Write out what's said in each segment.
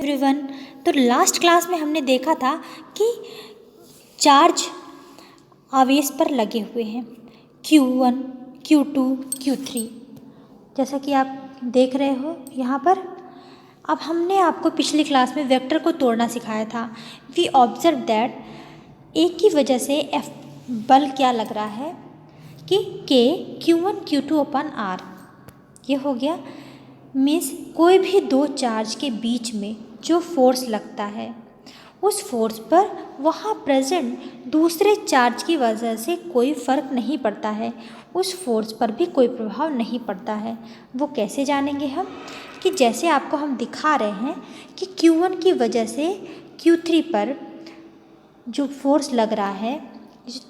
Everyone. तो last class में हमने देखा था कि चार्ज आवेश पर लगे हुए हैं Q1, Q2, Q3, जैसा कि आप देख रहे हो यहाँ पर। अब हमने आपको पिछली क्लास में वेक्टर को तोड़ना सिखाया था। वी ऑब्जर्व दैट एक की वजह से F बल क्या लग रहा है कि K Q1 Q2 अपन R, ये हो गया। मीन्स कोई भी दो चार्ज के बीच में जो फोर्स लगता है उस फोर्स पर वहाँ प्रेजेंट दूसरे चार्ज की वजह से कोई फ़र्क नहीं पड़ता है, उस फोर्स पर भी कोई प्रभाव नहीं पड़ता है। वो कैसे जानेंगे हम? कि जैसे आपको हम दिखा रहे हैं कि Q1 की वजह से Q3 पर जो फोर्स लग रहा है,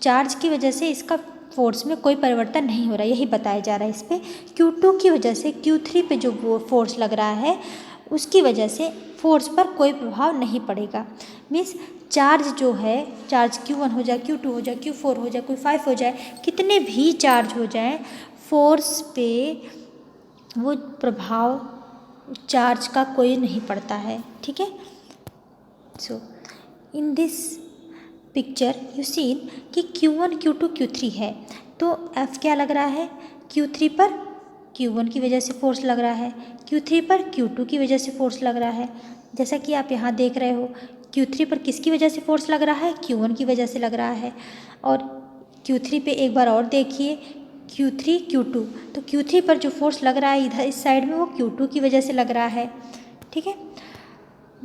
चार्ज की वजह से इसका फोर्स में कोई परिवर्तन नहीं हो रहा है, यही बताया जा रहा है इस पर। Q2 की वजह से Q3 पे जो वो फोर्स लग रहा है उसकी वजह से फोर्स पर कोई प्रभाव नहीं पड़ेगा। मीन्स चार्ज जो है, चार्ज Q1 हो जाए, Q2 हो जाए, Q4 हो जाए, कोई 5 हो जाए, कितने भी चार्ज हो जाए, फोर्स पे वो प्रभाव चार्ज का कोई नहीं पड़ता है। ठीक है। सो in this picture you see कि Q1, Q2, Q3 है, तो F क्या लग रहा है? Q3 पर Q1 की वजह से फोर्स लग रहा है, Q3 पर Q2 की वजह से फोर्स लग रहा है। जैसा कि आप यहाँ देख रहे हो, Q3 पर किसकी वजह से फोर्स लग रहा है? Q1 की वजह से लग रहा है। और Q3 पे एक बार और देखिए, Q3 Q2, तो Q3 पर जो फोर्स लग रहा है इधर इस साइड में, वो Q2 की वजह से लग रहा है। ठीक है।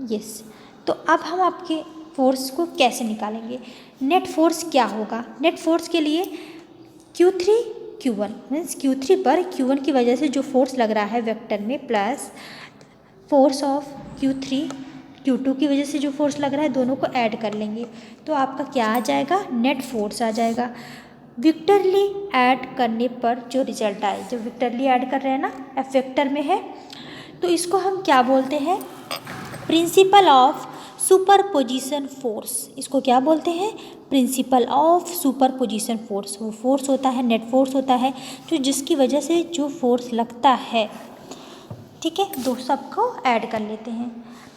यस। तो अब हम आपके फोर्स को कैसे निकालेंगे? नेट फोर्स क्या होगा? नेट फोर्स के लिए Q3 Q1 मीन्स Q3 पर Q1 की वजह से जो फोर्स लग रहा है वेक्टर में, plus force of Q3 Q2 की वजह से जो फोर्स लग रहा है, दोनों को ऐड कर लेंगे तो आपका क्या आ जाएगा? नेट फोर्स आ जाएगा। विक्टरली ऐड करने पर जो रिजल्ट आए, जो विक्टरली ऐड कर रहे हैं ना, F वेक्टर में है, तो इसको हम क्या बोलते हैं? Principle of superposition force. इसको क्या बोलते हैं? Principle of superposition force. वो फोर्स होता है, नेट फोर्स होता है, जो जिसकी वजह से जो फोर्स लगता है। ठीक है। दो सबको ऐड कर लेते हैं।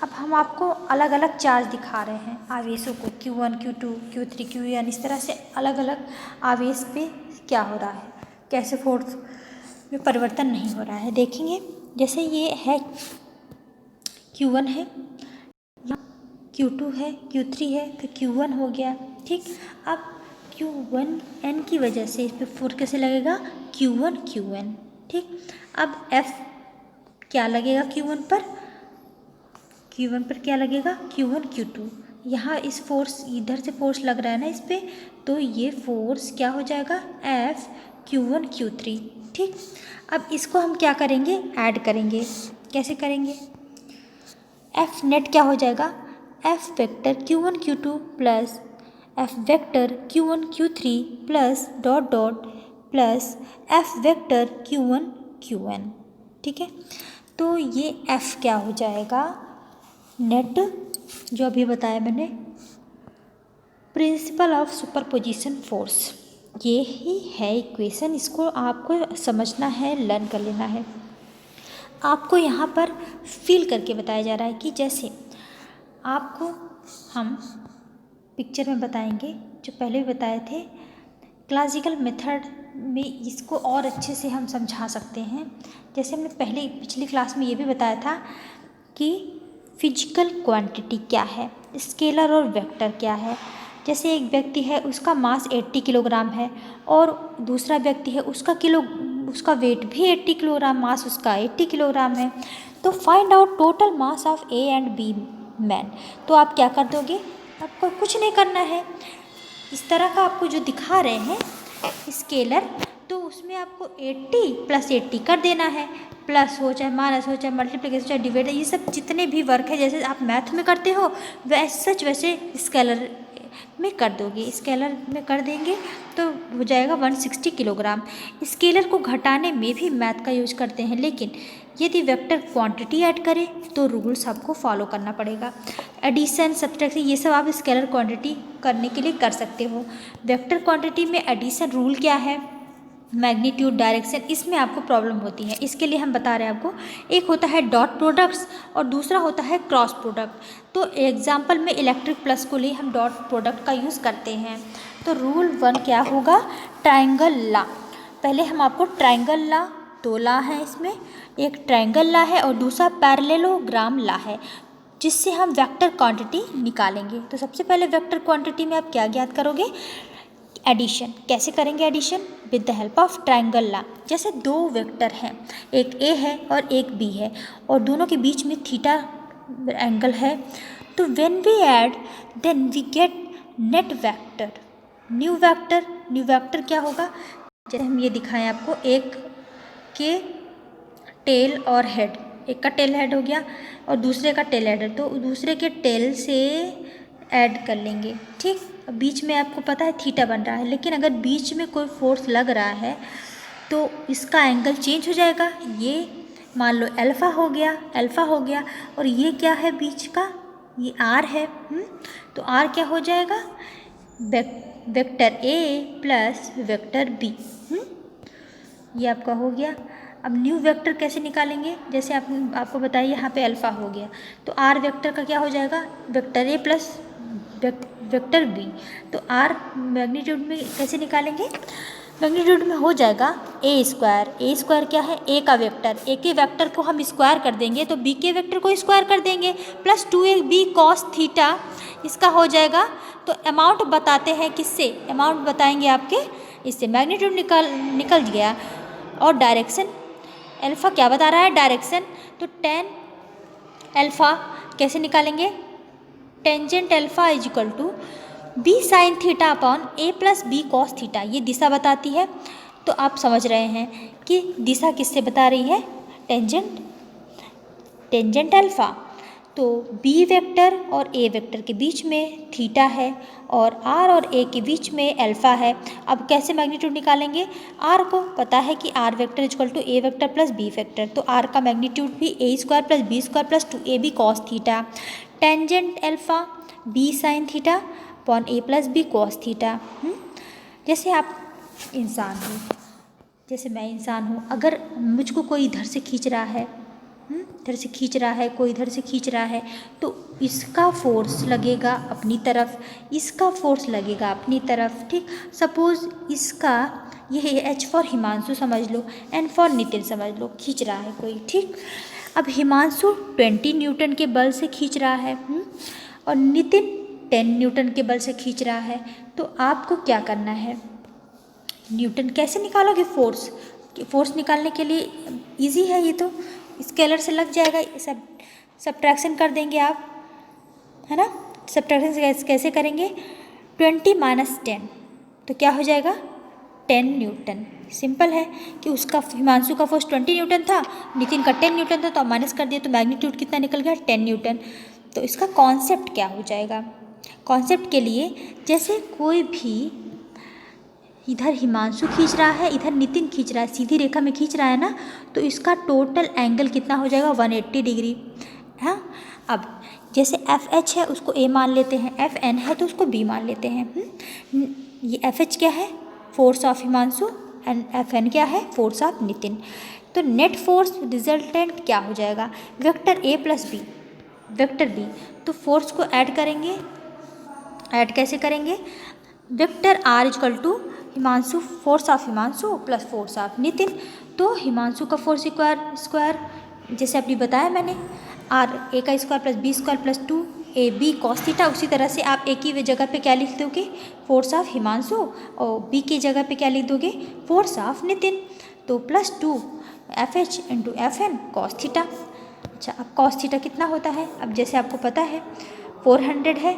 अब हम आपको अलग अलग चार्ज दिखा रहे हैं आवेशों को, Q1, Q2, Q3, Qn, इस तरह से अलग अलग आवेश पे क्या हो रहा है, कैसे फोर्स में परिवर्तन नहीं हो रहा है, देखेंगे। जैसे ये है Q1 है, Q2 है, Q3 है, फिर Q1 हो गया। ठीक। अब Q1N की वजह से इस पर फोर्स कैसे लगेगा? Q1 Qn। ठीक। अब F क्या लगेगा Q1 पर? Q1 पर क्या लगेगा? Q1 Q2। यहाँ इस फोर्स, इधर से फोर्स लग रहा है ना इस पर, तो ये फोर्स क्या हो जाएगा? F Q1 Q3। ठीक। अब इसको हम क्या करेंगे? ऐड करेंगे। कैसे करेंगे? F नेट क्या हो जाएगा? F vector Q1 Q2 plus F vector Q1 Q3 plus dot dot plus F vector Q1 Qn। ठीक है। तो ये F क्या हो जाएगा? नेट, जो अभी बताया मैंने, प्रिंसिपल ऑफ सुपरपोजिशन फोर्स। ये ही है इक्वेशन। इसको आपको समझना है, लर्न कर लेना है। आपको यहाँ पर फील करके बताया जा रहा है कि जैसे आपको हम पिक्चर में बताएंगे, जो पहले भी बताए थे, क्लासिकल मेथड में इसको और अच्छे से हम समझा सकते हैं। जैसे हमने पहले पिछली क्लास में ये भी बताया था कि फिजिकल क्वांटिटी क्या है, स्केलर और वेक्टर क्या है। जैसे एक व्यक्ति है, उसका मास 80 किलोग्राम है, और दूसरा व्यक्ति है, उसका वेट भी 80 किलोग्राम, मास उसका 80 किलोग्राम है। तो find out total mass of A and B man. तो आप क्या कर दोगे? आपको कुछ नहीं करना है। इस तरह का आपको जो दिखा रहे हैं स्केलर, तो उसमें आपको 80 + 80 कर देना है। प्लस हो चाहे माइनस हो, चाहे मल्टीप्लिकेशन, चाहे डिवाइड, ये सब जितने भी वर्क है जैसे आप मैथ में करते हो वैसे स्केलर में कर दोगे। स्केलर में कर देंगे तो हो जाएगा 160 किलोग्राम। स्केलर को घटाने में भी मैथ का यूज करते हैं, लेकिन यदि वेक्टर क्वांटिटी ऐड करें तो रूल्स आपको फॉलो करना पड़ेगा। एडिशन, सब्ट्रैक्शन, ये सब आप स्केलर क्वांटिटी करने के लिए कर सकते हो। वेक्टर क्वांटिटी में एडिशन रूल क्या है? मैग्नीट्यूड, डायरेक्शन, इसमें आपको प्रॉब्लम होती है। इसके लिए हम बता रहे हैं आपको, एक होता है डॉट प्रोडक्ट्स और दूसरा होता है क्रॉस प्रोडक्ट। तो एग्जाम्पल में इलेक्ट्रिक प्लस को लिए हम डॉट प्रोडक्ट का यूज़ करते हैं। तो रूल 1 क्या होगा, ट्राइंगल ला। पहले हम आपको ट्राइंगल ला, 2 ला है इसमें, एक ट्राइंगल ला है और दूसरा पैरेललोग्राम ला है, जिससे हम वेक्टर क्वांटिटी निकालेंगे। तो सबसे पहले वेक्टर क्वांटिटी में आप क्या ज्ञात करोगे, एडिशन। कैसे करेंगे addition, with the help of triangle law. जैसे 2 वेक्टर हैं, एक ए है और एक बी है और दोनों के बीच में थीटा एंगल है, तो when we add then we get net vector, new vector क्या होगा, जैसे हम ये दिखाएं आपको, एक के टेल और हेड, एक का टेल हेड हो गया और दूसरे का टेल हेड है, तो दूसरे के टेल से ऐड कर लेंगे, ठीक। बीच में आपको पता है थीटा बन रहा है, लेकिन अगर बीच में कोई फोर्स लग रहा है तो इसका एंगल चेंज हो जाएगा। ये मान लो अल्फ़ा हो गया और ये क्या है बीच का, ये आर है। तो आर क्या हो जाएगा, vector A plus vector B. ये आपका हो गया। अब न्यू वेक्टर कैसे निकालेंगे, जैसे आपको बताइए यहाँ पे अल्फ़ा हो गया, तो आर वेक्टर का क्या हो जाएगा, vector A plus vector B. तो आर मैग्नीट्यूड में कैसे निकालेंगे, मैग्नीट्यूड में हो जाएगा ए स्क्वायर क्या है, ए का वेक्टर, ए के वेक्टर को हम स्क्वायर कर देंगे तो बी के वेक्टर को स्क्वायर कर देंगे, प्लस 2ab कॉस थीटा, इसका हो जाएगा। तो अमाउंट बताते हैं किससे, अमाउंट बताएंगे आपके इससे, मैग्नीट्यूड निकल गया। और डायरेक्शन, अल्फ़ा क्या बता रहा है, डायरेक्शन, तो tan अल्फ़ा कैसे निकालेंगे, tangent alpha is equal to B sine theta upon A plus B cos theta, ये दिशा बताती है। तो आप समझ रहे हैं कि दिशा किससे बता रही है, टेंजेंट अल्फ़ा। तो बी वेक्टर और ए वेक्टर के बीच में थीटा है और आर और ए के बीच में अल्फ़ा है। अब कैसे मैग्नीट्यूड निकालेंगे, आर को पता है कि R vector is equal to A vector plus B vector, तो आर का मैग्नीट्यूड भी A square plus B square plus 2ab cos theta, tangent alpha B sine theta upon A plus B cos theta. जैसे आप इंसान हो, जैसे मैं इंसान हूँ, अगर मुझको कोई इधर से खींच रहा है, इधर से खींच रहा है, कोई इधर से खींच रहा है, तो इसका फोर्स लगेगा अपनी तरफ, इसका फोर्स लगेगा अपनी तरफ, ठीक। सपोज़ इसका ये H फॉर हिमांशु समझ लो, N फॉर नितिन समझ लो, खींच रहा है कोई, ठीक। अब हिमांशु 20 न्यूटन के बल से खींच रहा है और नितिन 10 न्यूटन के बल से खींच रहा है, तो आपको क्या करना है, न्यूटन कैसे निकालोगे, फोर्स निकालने के लिए इजी है, ये तो स्केलर से लग जाएगा, सब्ट्रैक्शन कर देंगे आप, है ना। सब्ट्रैक्शन कैसे करेंगे, 20 माइनस 10, तो क्या हो जाएगा 10 न्यूटन। सिंपल है कि उसका हिमांशु का फोर्स 20 न्यूटन था, नितिन का 10 न्यूटन था, तो माइनस कर दिया तो मैग्नीट्यूड कितना निकल गया, 10 न्यूटन। तो इसका कॉन्सेप्ट क्या हो जाएगा, कॉन्सेप्ट के लिए जैसे कोई भी इधर हिमांशु खींच रहा है, इधर नितिन खींच रहा है, सीधी रेखा में खींच रहा है ना, तो इसका टोटल एंगल कितना हो जाएगा 180 डिग्री। हाँ, अब जैसे FH है उसको A मान लेते हैं, FN है तो उसको B मान लेते हैं। ये FH क्या है, force of Himanshu, and FN क्या है, फोर्स ऑफ नितिन। तो नेट फोर्स रिजल्टेंट क्या हो जाएगा, vector A plus B vector B। तो फोर्स को ऐड करेंगे, ऐड कैसे करेंगे, vector R is equal to Himanshu, force of Himanshu plus force of Nitin. तो हिमांशु का फोर्स स्क्वायर जैसे अभी बताया मैंने, आर ए का square plus B square plus 2ab cos theta. उसी तरह से आप ए की जगह पे क्या लिख दोगे, फोर्स ऑफ हिमांशु, और बी की जगह पे क्या लिख दोगे, फोर्स ऑफ नितिन। तो plus 2FH into FN cos theta. अच्छा, अब कॉस थीटा कितना होता है, अब जैसे आपको पता है 400 है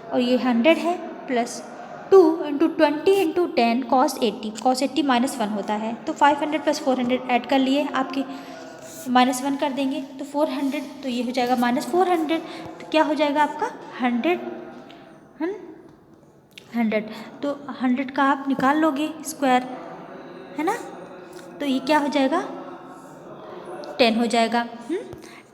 और ये 100 है, plus 2 into 20 into 10 cos 80 minus 1 होता है। तो 500 प्लस 400 ऐड कर लिए आपके, माइनस 1 कर देंगे तो 400, तो ये हो जाएगा माइनस 400। तो क्या हो जाएगा आपका 100, तो 100 का आप निकाल लोगे स्क्वायर, है ना। तो ये क्या हो जाएगा 10 हो जाएगा,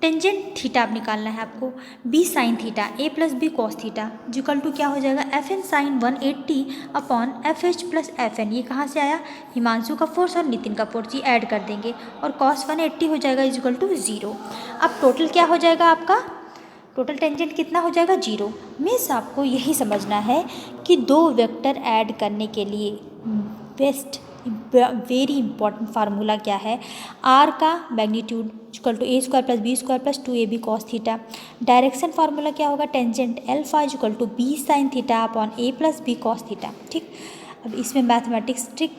टेंजेंट थीटा अब निकालना है आपको, B sine theta A plus B cos theta equal to क्या हो जाएगा, F N sine 180 upon F H plus F N. ये कहाँ से आया, हिमांशु का फोर्स और नितिन का फोर्स, ये ऐड कर देंगे और कॉस 180 हो जाएगा इक्वल टू 0। अब टोटल क्या हो जाएगा आपका, टोटल टेंजेंट कितना हो जाएगा, 0। मीन्स आपको यही समझना है कि दो वेक्टर ऐड करने के लिए बेस्ट वेरी इंपॉर्टेंट फार्मूला क्या है, आर का magnitude equal to A square plus B square plus 2ab cos theta. Direction formula क्या होगा, tangent alpha equal to B sine theta upon A plus B cos theta. ठीक, अब इसमें mathematics trick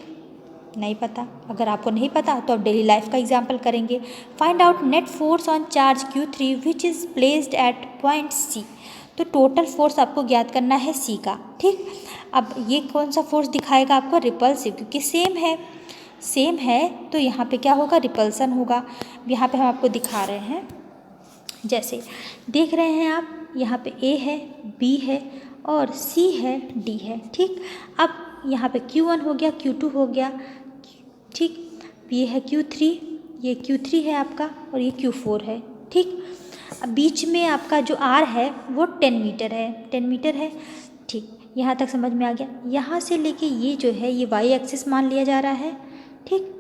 नहीं पता, अगर आपको नहीं पता तो आप डेली लाइफ का एग्जाम्पल करेंगे। Find out net force on charge Q3 which is placed at point C। तो टोटल फोर्स आपको ज्ञात करना है C का। ठीक, अब ये कौन सा फोर्स दिखाएगा आपको, रिपल्सिव, क्योंकि सेम है तो यहाँ पे क्या होगा, रिपल्सन होगा। यहाँ पे हम आपको दिखा रहे हैं, जैसे देख रहे हैं आप, यहाँ पे A है, B है और C है, D है। ठीक, अब यहाँ पे Q1 हो गया, Q2 हो गया। ठीक, ये है Q3, ये Q3 है आपका और ये Q4 है। ठीक, अब बीच में आपका जो R है वो 10 मीटर है, 10 मीटर है। ठीक, यहाँ तक समझ में आ गया। यहाँ से लेके ये जो है ये y एक्सिस मान लिया जा रहा है। ठीक,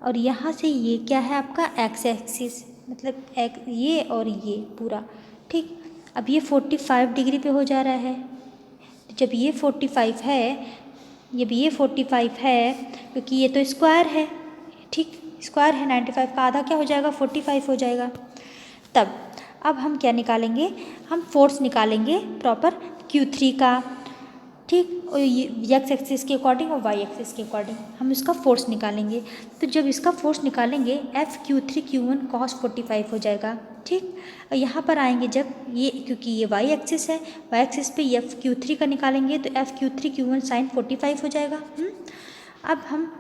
और यहाँ से ये क्या है आपका x एक्सिस, मतलब ये और ये पूरा। ठीक, अब ये 45 डिग्री पे हो जा रहा है। जब ये 45 है, जब ये 45 है, क्योंकि ये तो स्क्वायर है। ठीक, स्क्वायर है, 95 का आधा क्या हो जाएगा, 45 हो जाएगा। तब अब हम क्या निकालेंगे, हम फोर्स निकालेंगे प्रॉपर Q3 का। ठीक, और ये एक्स एक्सिस के अकॉर्डिंग और वाई एक्सिस के अकॉर्डिंग हम इसका फोर्स निकालेंगे। तो जब इसका फोर्स निकालेंगे एफ Q3 Q1 कॉस 45 हो जाएगा। ठीक, और यहाँ पर आएंगे जब ये, क्योंकि ये वाई एक्सिस है, वाई एक्सिस पे एफ Q3 का निकालेंगे तो एफ Q3 Q1 साइन 45 हो जाएगा। अब हम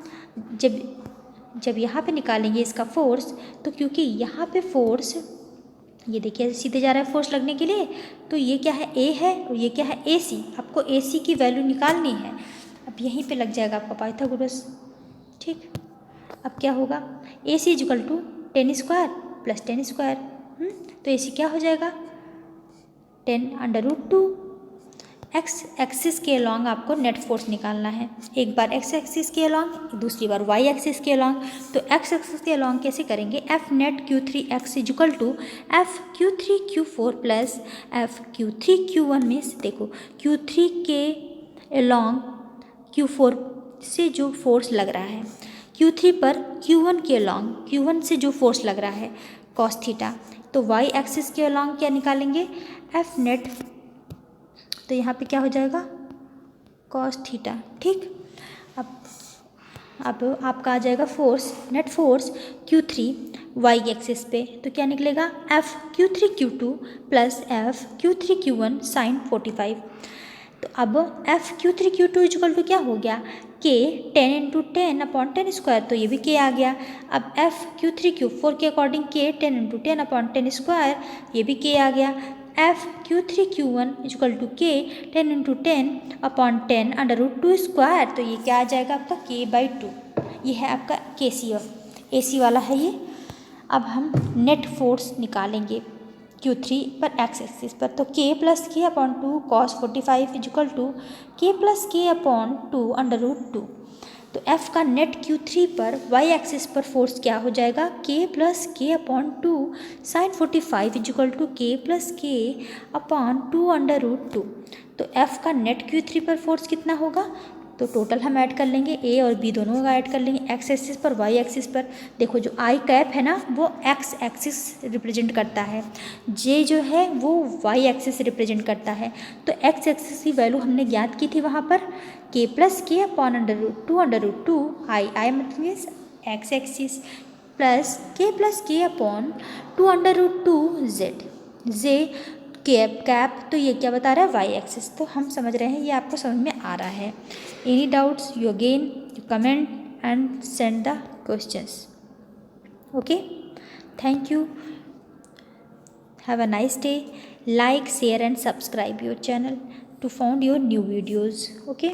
जब यहाँ पे निकालेंगे इसका फोर्स, तो क्योंकि यहाँ पे फोर्स, ये देखिए सीधे जा रहा है फोर्स लगने के लिए, तो ये क्या है, A है और ये क्या है, AC। आपको AC की वैल्यू निकालनी है। अब यहीं पे लग जाएगा आपका पाइथागोरस। ठीक, अब क्या होगा, AC equal to 10 square plus 10 square. तो AC क्या हो जाएगा, 10√2। एक्स एक्सिस के अलॉन्ग आपको नेट फोर्स निकालना है, एक बार एक्स एक्सिस के अलॉन्ग, दूसरी बार वाई एक्सिस के अलॉन्ग। तो एक्स एक्सिस के अलॉन्ग कैसे करेंगे, F net Q3x equal to F Q3 Q4 plus F Q3 Q1 में से देखो Q3 के अलॉन्ग Q4 से जो फोर्स लग रहा है, Q3 पर Q1 के अलॉन्ग Q1 से जो फोर्स लग रहा है कॉस थीटा। तो वाई एक्सिस के अलॉन्ग क्या निकालेंगे, एफ नेट, तो यहाँ पे क्या हो जाएगा, कॉस थीटा। ठीक, अब आपका आ जाएगा force, net force Q3 Y axis पे, तो क्या निकलेगा, F Q3 Q2 plus F Q3 Q1 sign 45। तो अब F Q3 Q2 equal to क्या हो गया, K 10 × 10 अपॉन 10 स्क्वायर, तो ये भी K आ गया। अब एफ Q3 Q4 के अकॉर्डिंग K 10 × 10 अपॉन 10 स्क्वायर, ये भी K आ गया। F Q3 Q1 equal to K 10 × 10 upon 10√2 square, तो ये क्या आ जाएगा आपका K/2। ये है आपका AC वाला है ये। अब हम नेट फोर्स निकालेंगे Q3 पर एक्स एक्सिस पर, तो K + K upon 2 cos 45 equal to K + K upon 2√2। तो F का नेट Q3 पर y एक्सिस पर फोर्स क्या हो जाएगा, K + K upon 2 sine 45 equal to K + K upon 2√2। तो F का नेट Q3 पर फोर्स कितना होगा, तो टोटल हम ऐड कर लेंगे, A और B दोनों का ऐड कर लेंगे, एक्स एक्सिस पर वाई एक्सिस पर। देखो जो आई कैप है ना वो एक्स एक्सिस रिप्रेजेंट करता है, जे जो है वो वाई एक्सिस रिप्रेजेंट करता है। तो एक्स एक्सिस की वैल्यू हमने ज्ञात की थी वहाँ पर, K + K upon √2 I means x axis plus K + K upon 2√2 J cap, तो ये क्या बता रहा है, वाई एक्सिस। तो हम समझ रहे हैं, ये आपको समझ में आ रहा है। Any doubts you again comment and send the questions. Okay, thank you, have a nice day. Like, share and subscribe your channel to find your new videos. Okay.